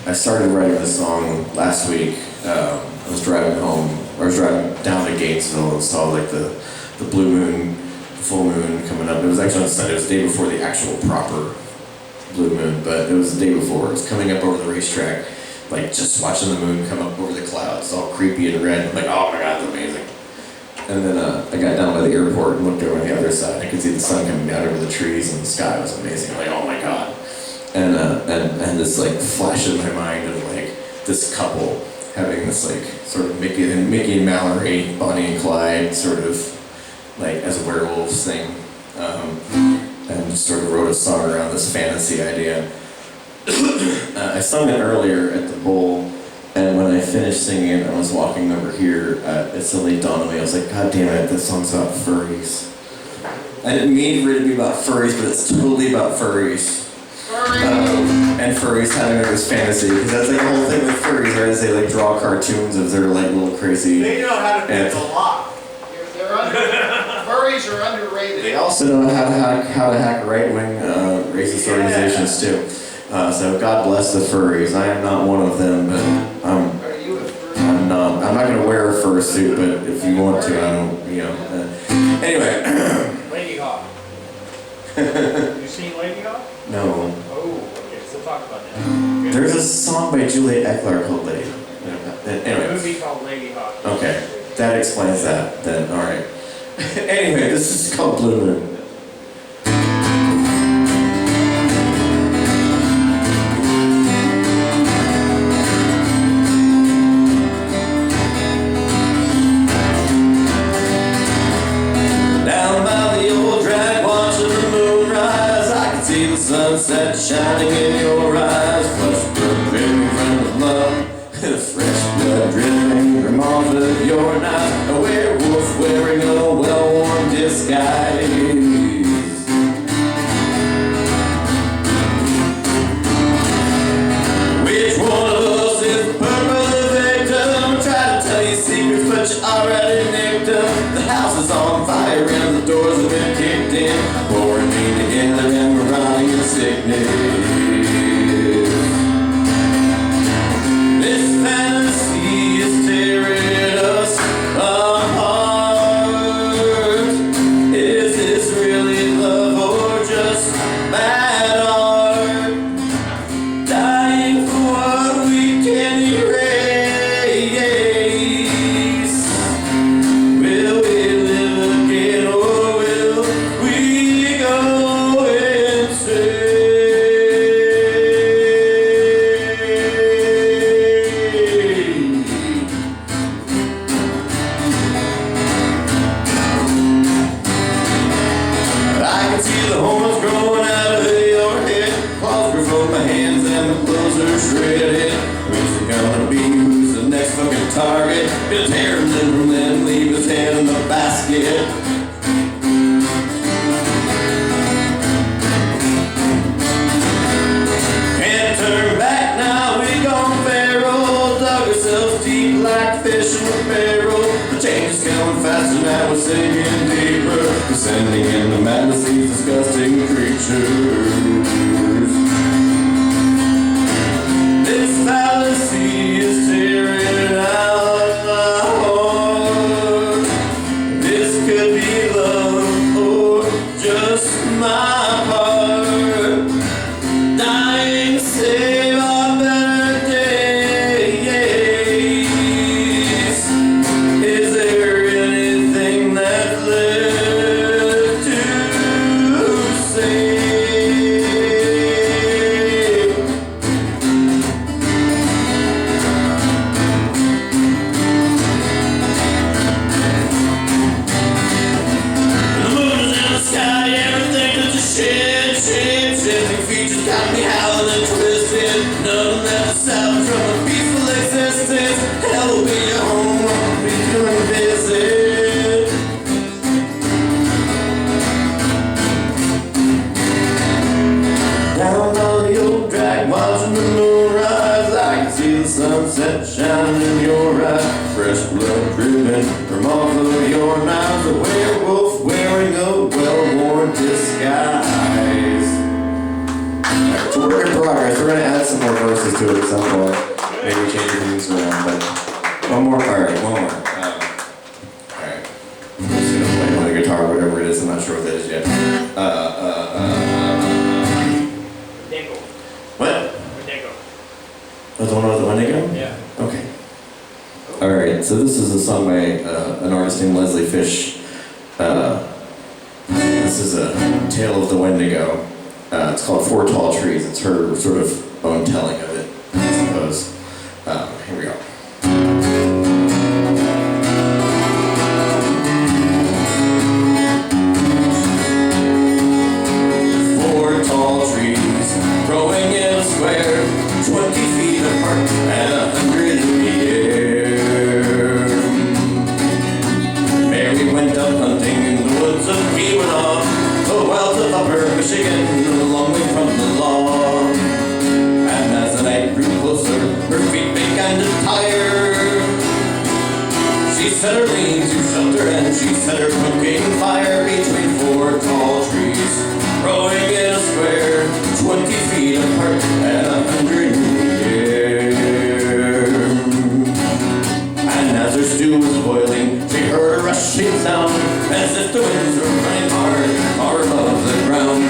I started writing this song last week. I was driving home, or I was driving down to Gainesville and saw like the blue moon, full moon coming up. It was actually on Sunday. It was the day before the actual proper blue moon, but it was the day before. It was coming up over the racetrack, like just watching the moon come up over the clouds, all creepy and red. I'm like, oh my God, it's amazing. And then I got down by the airport and looked over on the other side. I could see the sun coming down over the trees, and the sky was amazing. I'm like, oh my God. And this like flash in my mind of like this couple having this like sort of Mickey and Mallory, Bonnie and Clyde sort of like as werewolves thing, and just sort of wrote a song around this fantasy idea. I sung it earlier at the bowl, and when I finished singing it, I was walking over here. It suddenly dawned on me. I was like, God damn it, this song's about furries. I didn't mean for it to be about furries, but it's totally about furries. And furries having like this fantasy, because that's like the whole thing with furries, right? Is they like draw cartoons of their like little crazy. They know how to do a lot. Furries are underrated. They also know how to hack right-wing racist organizations too. So God bless the furries. I am not one of them, but Are you a furry? I'm not going to wear a fursuit, but if you want to, I don't, anyway. Lady Hawk. You seen Lady Hawk? No. Oh, okay, so talk about that. There's a song by Juliet Eckler called Lady. A Anyway. movie called Lady Hawk. Okay, that explains that, then, alright. Anyway, this is called Blue Moon. Sunset shining in your eyes, flesh blood dripping from the love, fresh blood dripping from off of your knife, a werewolf wearing a well-worn disguise. Which one of us is purple the victim? Try to tell you secrets, but you already nicked them. The house is on fire and the doors have been kicked in, pouring me together and we're running in sickness. This fantasy is tearing us apart. Is this really love or just bad art? Dying for what we can erase. Will we live again or will we go insane? I can see the hormones growing out of your head. Claws grow from my hands and my clothes are shredded. Who's it gonna be? Who's the next fucking target? Gonna tear him limb from limb, leave his head in the basket. Can't turn back now, we gone feral. Dug ourselves deep like fish in a barrel. The change is coming faster now, we're sinking deeper. Descending into madness, these disgusting creatures. This fallacy is tearing out my heart. This could be love or just my part. Dying to save our better days. Is there anything that's left to say? The moon is in the sky, everything is a shit. Shifting features got me howling and twisted. None left south from a peaceful existence. Hell will be your home, won't be doing a visit. Down on the old track, watching the moon rise. I can see the sunset shining in your eyes. Fresh blood dripping from off of your knives. A werewolf wearing a well-worn disguise. To work in progress, we're going to add some more verses to it at some point. Maybe change things around, but one more. Alright, one more. Alright. I'm just gonna play on the guitar, whatever it is, I'm not sure what that is yet. Wendigo. What? Wendigo. Oh, the one with the Wendigo? Yeah. Okay. Alright, so this is a song by an artist named Leslie Fish. This is a tale of the Wendigo. It's called Four Tall Trees. It's her sort of own telling of it, I suppose. Here we go. Four tall trees growing in a square, 20 feet apart and 100 in the air. Mary went up hunting in the woods of Keweenaw, the wilds of Upper Michigan, a long way from the law. And as the night grew closer, her feet began to tire. She set her lean to shelter and she set her cooking fire between four tall trees, growing in a square, 20 feet apart and 100 in the air. And as her stew was boiling, she heard a rushing sound, as if the winds were running hard, far above the ground.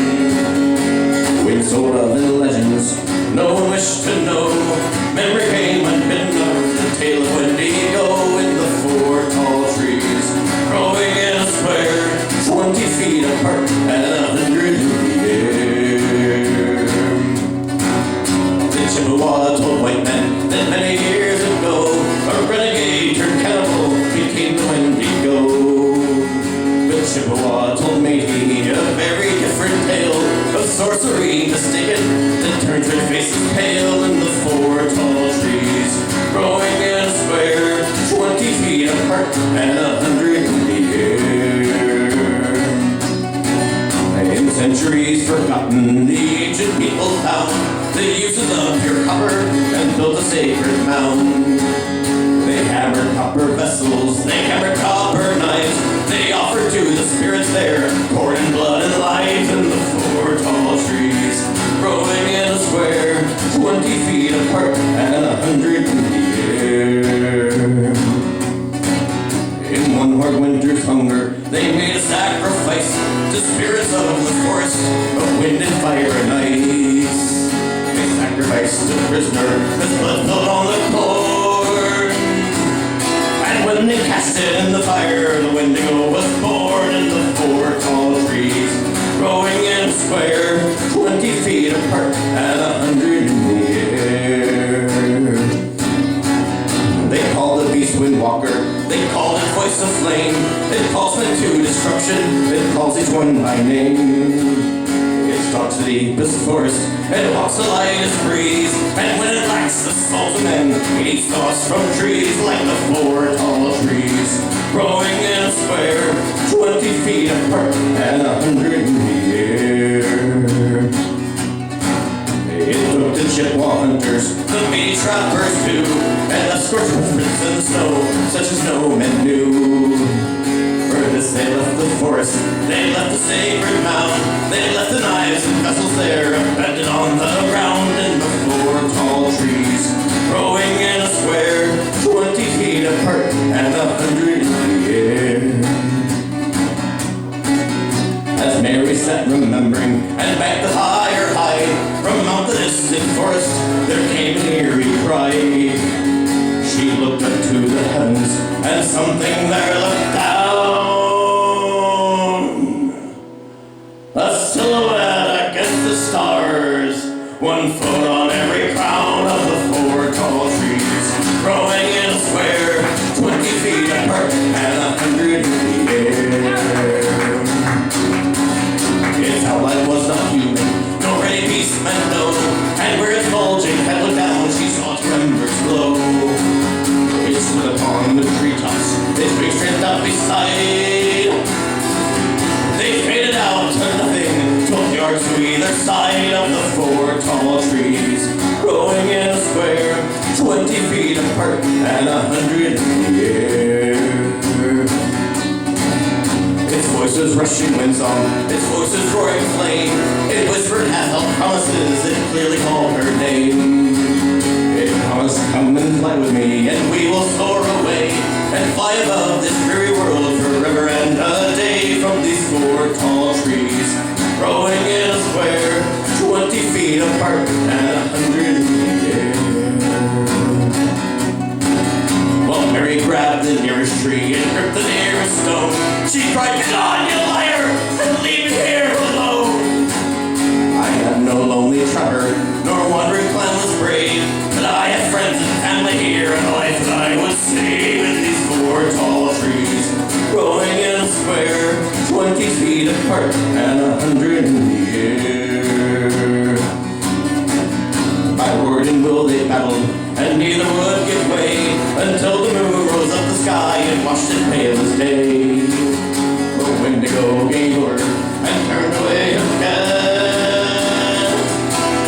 Winds told of the legends no one wished to know. Memory came unbidden of the tale of Wendigo in the four tall trees, growing in a square, 20 feet apart and 100 in the air. The Chippewa told white men that many years ago a renegade turned cannibal became the Wendigo. But Chippewa told Métis a very different tale of sorcery mistaken that turns their faces pale in the four tall trees, growing in a square, 20 feet apart and 100 in the air. In centuries forgotten, the ancient people found the uses of pure copper and built a sacred mound. They hammered copper vessels, they hammered copper knives, they offered to the spirits there corn and blood and lives in the four tall trees, growing in a square, 20 feet apart and 100 in the air. In one hard winter's hunger, they made a sacrifice to spirits of the forest, of wind and fire and ice. They sacrificed a prisoner, his blood fell on the cord. And when they cast it in the fire, the Wendigo was born in the four tall trees, growing in a square, 20 feet apart and 100 in the air. They called the beast Windwalker, they called it Voice of Flame. It calls men to destruction, it calls each one by name. It stalks the deepest forest, it walks the lightest breeze, and when it lacks the salt of men, it eats thoughts from trees like the four tall trees, growing in a square, 20 feet apart and 100 in the air. It took the Chippewa hunters, the Métis trappers too, and the scorched footprints in the snow, such as no men knew. For this they left the forest, they left the sacred mound, they left the knives and vessels there, abandoned on the ground in the four tall trees, growing in a square, 20 feet apart and 100 in the air. As Mary sat remembering and back the higher high, from out the distant forest there came an eerie cry. She looked up to the heavens and something there looked down. A silhouette against the stars, 1 foot on every crown of the four tall trees, growing in a square, 20 feet apart and 100 in the air. Its outline was not human, nor any beast meant no, and where its bulging head looked down, she saw its embers glow. It stood upon the treetops, its wings stretched out beside. They faded out to nothing, 12 yards to either side of the four tall trees, growing in a square, 20 feet apart and 100 in the air. Its voices rushing windsong, its voices roaring flame, it whispered half-held promises, it clearly called her name. fly with me, and we will soar away and fly above this dreary world forever and a day from these 4 tall trees, growing in a square, 20 feet apart and 100 in the air. Well, Mary grabbed the nearest tree and gripped the nearest stone. She cried, "Get on, you liar, and leave me here alone." I had no lonely trapper, nor wandering clanless brave, but I had friends and family here, and a life that I would save in these 4 tall trees, growing in a square, 20 feet apart and 100 in the air. Backward and will they battled, and neither would give way, until the moon rose up the sky and washed it pale as day. The Wendigo gave order and turned away again,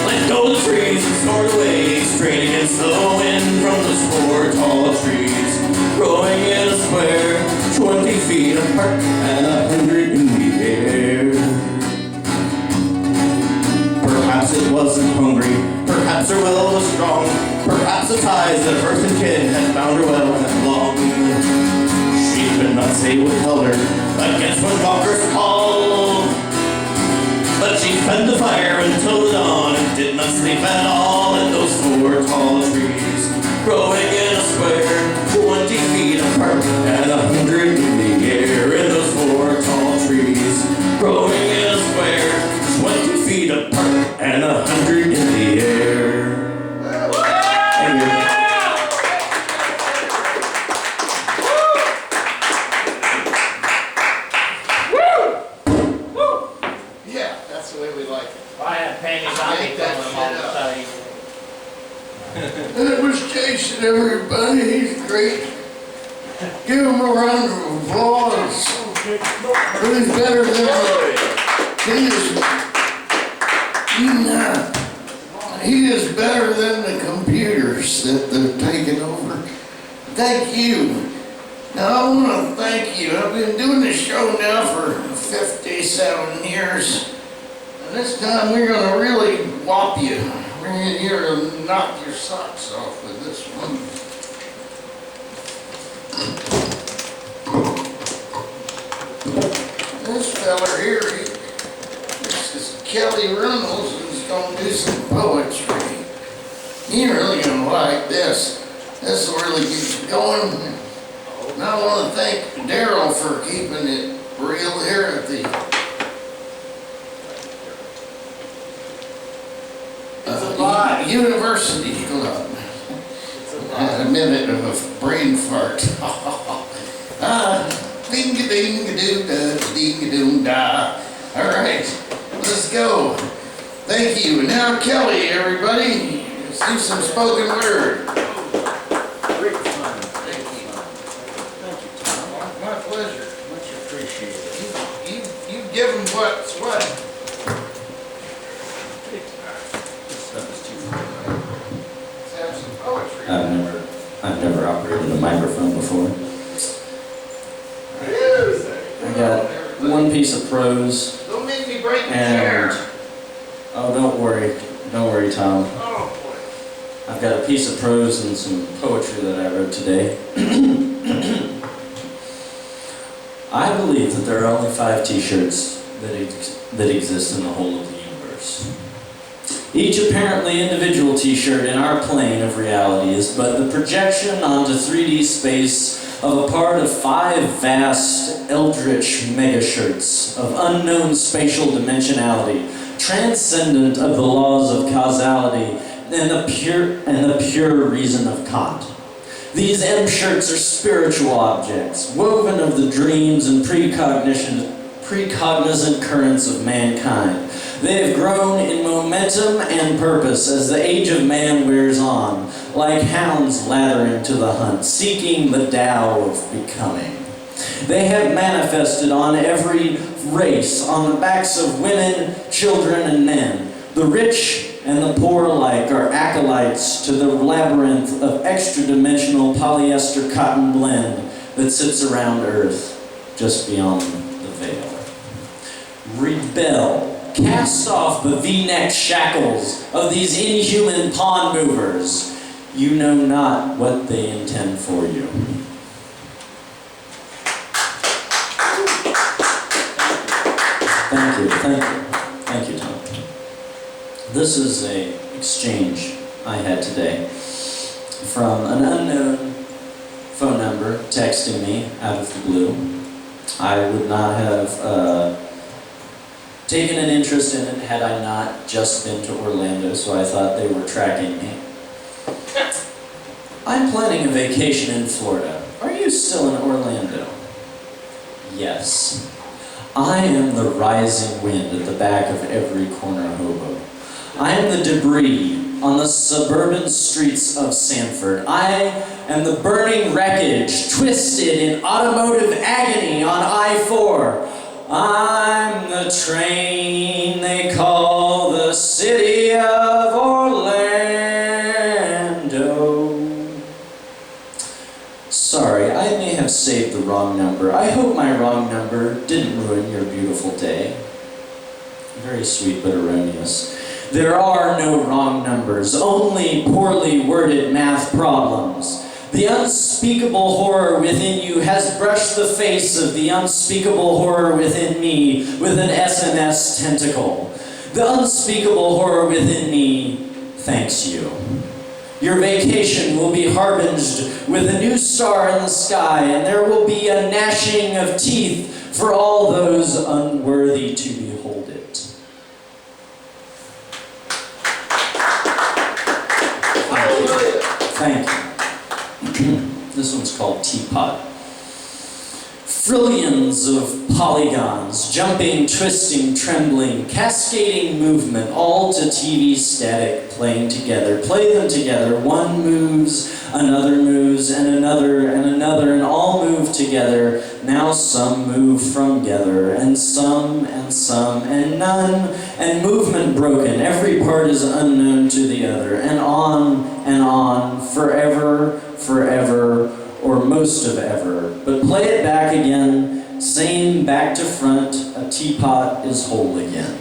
let go the trees and soared away, straight against the wind from those 4 tall trees, growing in a square, 20 feet apart and 100 in the air. Perhaps it wasn't hungry, perhaps her will was strong, perhaps the ties of earth and kin had bound her well and long. She could not say what held her against windwalkers' call, but she fed the fire until the dawn and did not sleep at all in those 4 tall trees, growing in a square, 20 feet apart and 100 in the air. In those 4 tall trees, growing in a square, 20 feet apart and 100 in the air. Thank you. Yeah, that's the way we like it. If I had panties, I'd be throwing them on the stage. And it was Jason, everybody. He's great. Give him a round of applause. He's better than he is better than the computers that they're taking over. Thank you. Now I want to thank you. I've been doing this show now for 57 years. And this time we're going to really whop you. We're in here to knock your socks off with this one. This fella here, this is Kelly Reynolds, and he's going to do some poetry. You're really going to like this. This will really get you going. And I want to thank Daryl for keeping it real here at the University Club. I had a minute of a brain fart. Ding-a-ding-a-doo-da, ding-a-doom-da. All right, let's go. Thank you. And now Kelly, everybody. Let's do some spoken word. Great fun. Thank you. Thank you, Tom. My pleasure. Much appreciated. You give them what's what. Let's have some poetry. I've never operated a microphone before. I got one piece of prose Don't make me break the and chair. oh, don't worry, Tom. Oh, boy. I've got a piece of prose and some poetry that I wrote today. I believe that there are only 5 T-shirts that exist in the whole of the universe. Each apparently individual T-shirt in our plane of reality is but the projection onto 3D space of a part of 5 vast, eldritch megashirts of unknown spatial dimensionality, transcendent of the laws of causality and the pure reason of Kant. These M-shirts are spiritual objects, woven of the dreams and precognizant currents of mankind. They have grown in momentum and purpose as the age of man wears on, like hounds lathering to the hunt, seeking the Tao of becoming. They have manifested on every race, on the backs of women, children, and men. The rich and the poor alike are acolytes to the labyrinth of extra-dimensional polyester cotton blend that sits around Earth, just beyond the veil. Rebel. Cast off the V-neck shackles of these inhuman pawn movers. You know not what they intend for you. Thank you, Tom. This is an exchange I had today from an unknown phone number texting me out of the blue. I would not have taken an interest in it had I not just been to Orlando, so I thought they were tracking me. I'm planning a vacation in Florida. Are you still in Orlando? Yes. I am the rising wind at the back of every corner hobo. I am the debris on the suburban streets of Sanford. I am the burning wreckage, twisted in automotive agony on I-4. I'm the train they call the city of Orlando. Sorry, I may have saved the wrong number. I hope my wrong number didn't ruin your beautiful day. Very sweet but erroneous. There are no wrong numbers, only poorly worded math problems. The unspeakable horror within you has brushed the face of the unspeakable horror within me with an SMS tentacle. The unspeakable horror within me thanks you. Your vacation will be harbinged with a new star in the sky, and there will be a gnashing of teeth for all those unworthy to behold it. Thank you. This one's called Teapot. Trillions of polygons, jumping, twisting, trembling, cascading movement, all to TV static, playing together. Play them together. One moves, another moves, and another, and all move together. Now some move from together, and some, and none, and movement broken. Every part is unknown to the other, and on, forever, or most of ever. But play it back again, same back to front, a teapot is whole again.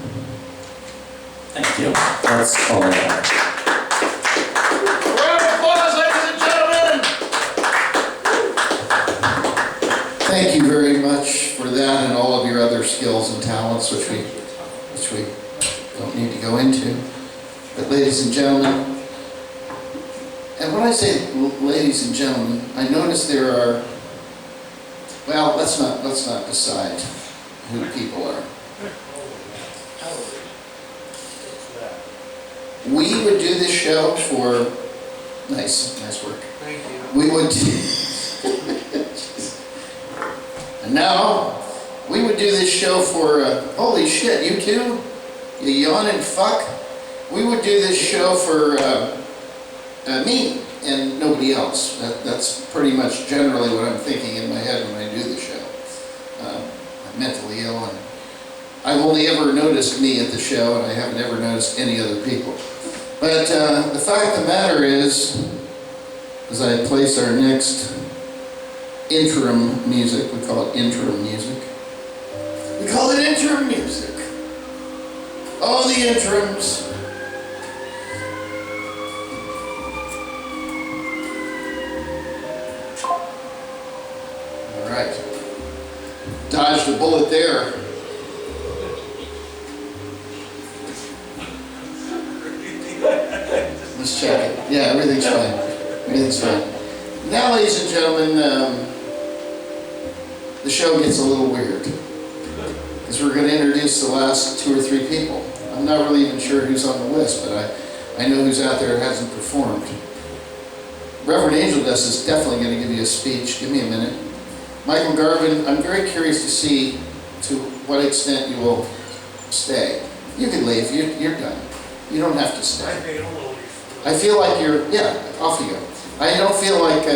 Thank you. That's all I have. Round of applause, ladies and gentlemen. Thank you very much for that and all of your other skills and talents, which we don't need to go into. But ladies and gentlemen, and when I say ladies and gentlemen, I notice there are, well, let's not decide who people are. We would do this show for, nice work. Thank you. We would, and now, we would do this show for, holy shit, you two? You yawning fuck? We would do this show for me and nobody else. That's pretty much generally what I'm thinking in my head when I do the show. I'm mentally ill, and I've only ever noticed me at the show, and I haven't ever noticed any other people. But the fact of the matter is, as I place our next interim music, we call it interim music. We call it interim music. Oh, the interims. All right. Dodged a bullet there. Let's check it. Yeah, everything's fine. Everything's fine. Now, ladies and gentlemen, the show gets a little weird, because we're going to introduce the last 2 or 3 people. I'm not really even sure who's on the list, but I know who's out there who hasn't performed. Reverend Angel Dust is definitely going to give you a speech. Give me a minute. Michael Garvin, I'm very curious to see to what extent you will stay. You can leave. You're done. You don't have to stay. I feel like you're, yeah, off you go. I don't feel like